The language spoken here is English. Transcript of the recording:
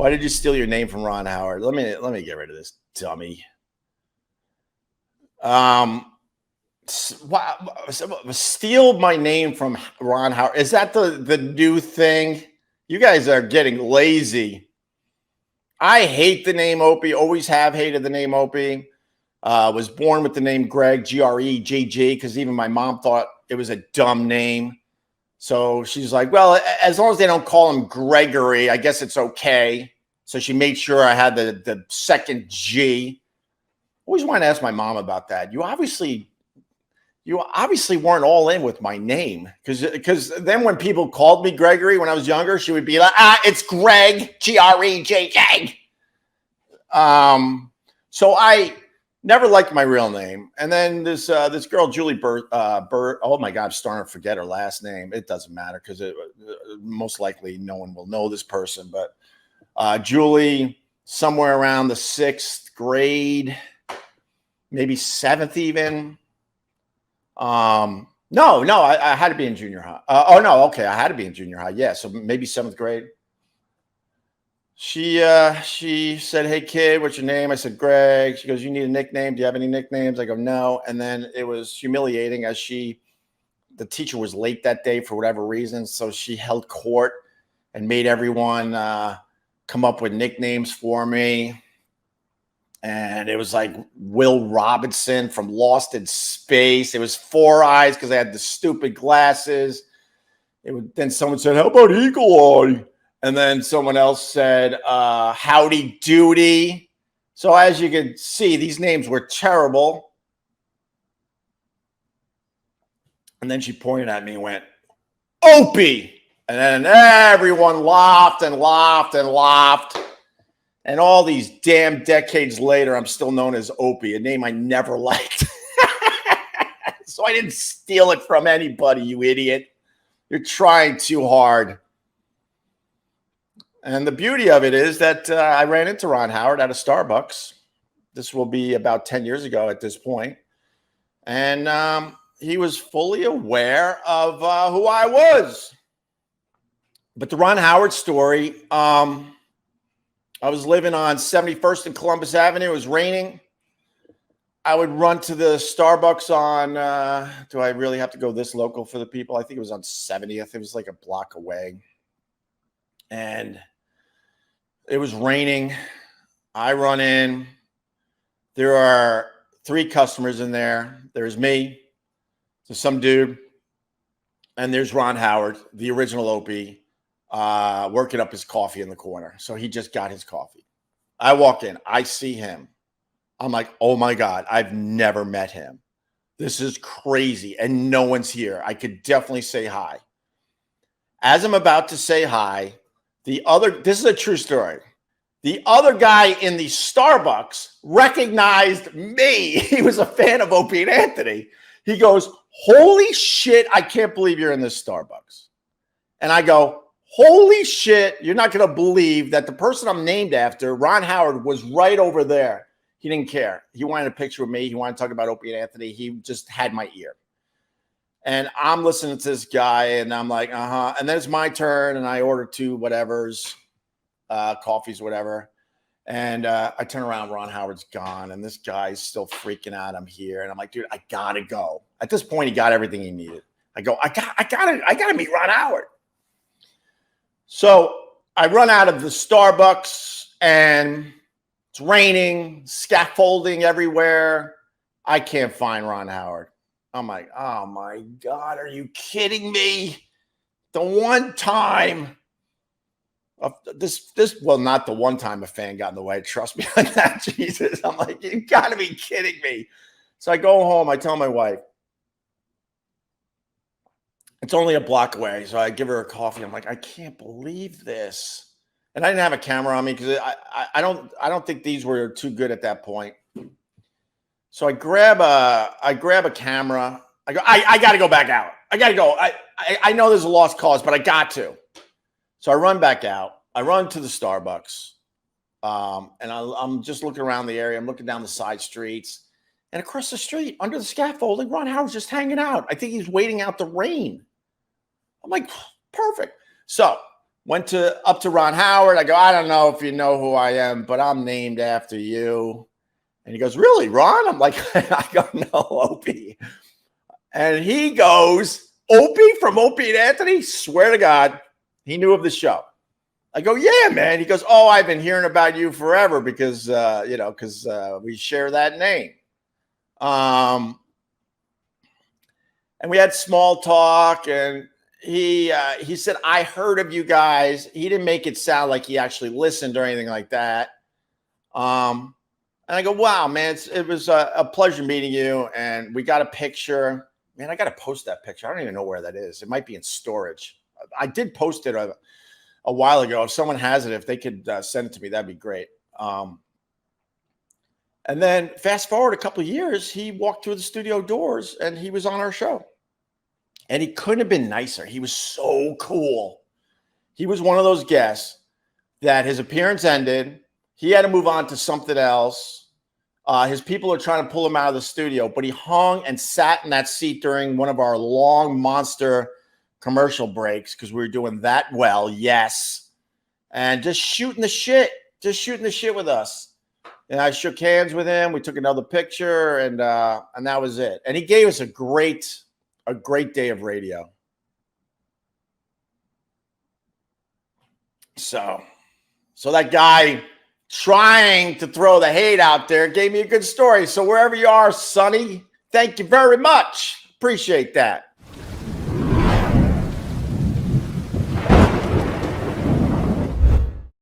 Why did you steal your name from Ron Howard? Let me get rid of this dummy. Steal my name from Ron Howard. Is that the new thing? You guys are getting lazy. I hate the name Opie. Always have hated the name Opie. Was born with the name Greg, Grejj, because even my mom thought it was a dumb name. So she's like, well, as long as they don't call him Gregory, I guess it's okay. So she made sure I had the second G. Always wanted to ask my mom about that. You obviously weren't all in with my name, because then when people called me Gregory when I was younger, she would be like, it's Greg, Grejj. So I never liked my real name. And then this girl, Julie Burt, oh my God, I'm starting to forget her last name. It doesn't matter because most likely no one will know this person. But Julie, somewhere around the 6th grade, maybe 7th even. No, I had to be in junior high. Okay, I had to be in junior high. Yeah, so maybe 7th grade. She said, hey, kid, what's your name? I said, Greg. She goes, you need a nickname? Do you have any nicknames? I go, no. And then it was humiliating as the teacher was late that day for whatever reason. So she held court and made everyone come up with nicknames for me. And it was like Will Robinson from Lost in Space. It was 4 Eyes because I had the stupid glasses. Then someone said, how about Eagle Eye? And then someone else said, Howdy Doody. So as you can see, these names were terrible. And then she pointed at me and went, Opie. And then everyone laughed and laughed and laughed. And all these damn decades later, I'm still known as Opie, a name I never liked. So I didn't steal it from anybody, you idiot. You're trying too hard. And the beauty of it is that I ran into Ron Howard at a Starbucks. This will be about 10 years ago at this point. And he was fully aware of who I was. But the Ron Howard story, I was living on 71st and Columbus Avenue. It was raining. I would run to the Starbucks on, do I really have to go this local for the people? I think it was on 70th. It was like a block away. And it was raining. I run in. There are 3 customers in there. There's me. There's some dude. And there's Ron Howard, the original Opie, working up his coffee in the corner. So he just got his coffee. I walk in. I see him. I'm like, oh my God, I've never met him. This is crazy. And no one's here. I could definitely say hi. As I'm about to say hi, this is a true story. The other guy in the Starbucks recognized me. He was a fan of Opie and Anthony. He goes, holy shit, I can't believe you're in this Starbucks. And I go, holy shit, you're not going to believe that the person I'm named after, Ron Howard, was right over there. He didn't care. He wanted a picture with me. He wanted to talk about Opie and Anthony. He just had my ear. And I'm listening to this guy, and I'm like, uh-huh. And then it's my turn, and I order 2 whatevers, coffees, whatever. And I turn around, Ron Howard's gone, and this guy's still freaking out. I'm here, and I'm like, dude, I gotta go. At this point, he got everything he needed. I go, I gotta meet Ron Howard. So I run out of the Starbucks, and it's raining, scaffolding everywhere. I can't find Ron Howard. I'm like, oh my God, are you kidding me? The one time well, not the one time a fan got in the way. Trust me on that, Jesus. I'm like, you gotta be kidding me. So I go home, I tell my wife, it's only a block away. So I give her a coffee. I'm like, I can't believe this. And I didn't have a camera on me because I don't think these were too good at that point. So I grab a camera. I go, I got to go back out. I got to go. I know there's a lost cause, but I got to. So I run back out. I run to the Starbucks. And I'm just looking around the area. I'm looking down the side streets. And across the street, under the scaffolding, Ron Howard's just hanging out. I think he's waiting out the rain. I'm like, perfect. So Went up to Ron Howard. I go, I don't know if you know who I am, but I'm named after you. And he goes, really, Ron? I'm like, I go, no, Opie. And he goes, Opie from Opie and Anthony? Swear to God, he knew of the show. I go, yeah, man. He goes, oh, I've been hearing about you forever because, because we share that name. And we had small talk, and he said, I heard of you guys. He didn't make it sound like he actually listened or anything like that. And I go, wow, man, it was a pleasure meeting you. And we got a picture. Man, I got to post that picture. I don't even know where that is. It might be in storage. I did post it a while ago. If someone has it, if they could send it to me, that'd be great. And then fast forward a couple of years, he walked through the studio doors and he was on our show. And he couldn't have been nicer. He was so cool. He was one of those guests that his appearance ended. He had to move on to something else. His people are trying to pull him out of the studio, but he hung and sat in that seat during one of our long monster commercial breaks because we were doing that well. Yes. And just shooting the shit with us. And I shook hands with him. We took another picture, and that was it. And he gave us a great day of radio. So that guy trying to throw the hate out there gave me a good story. So wherever you are, Sonny, thank you very much. Appreciate that.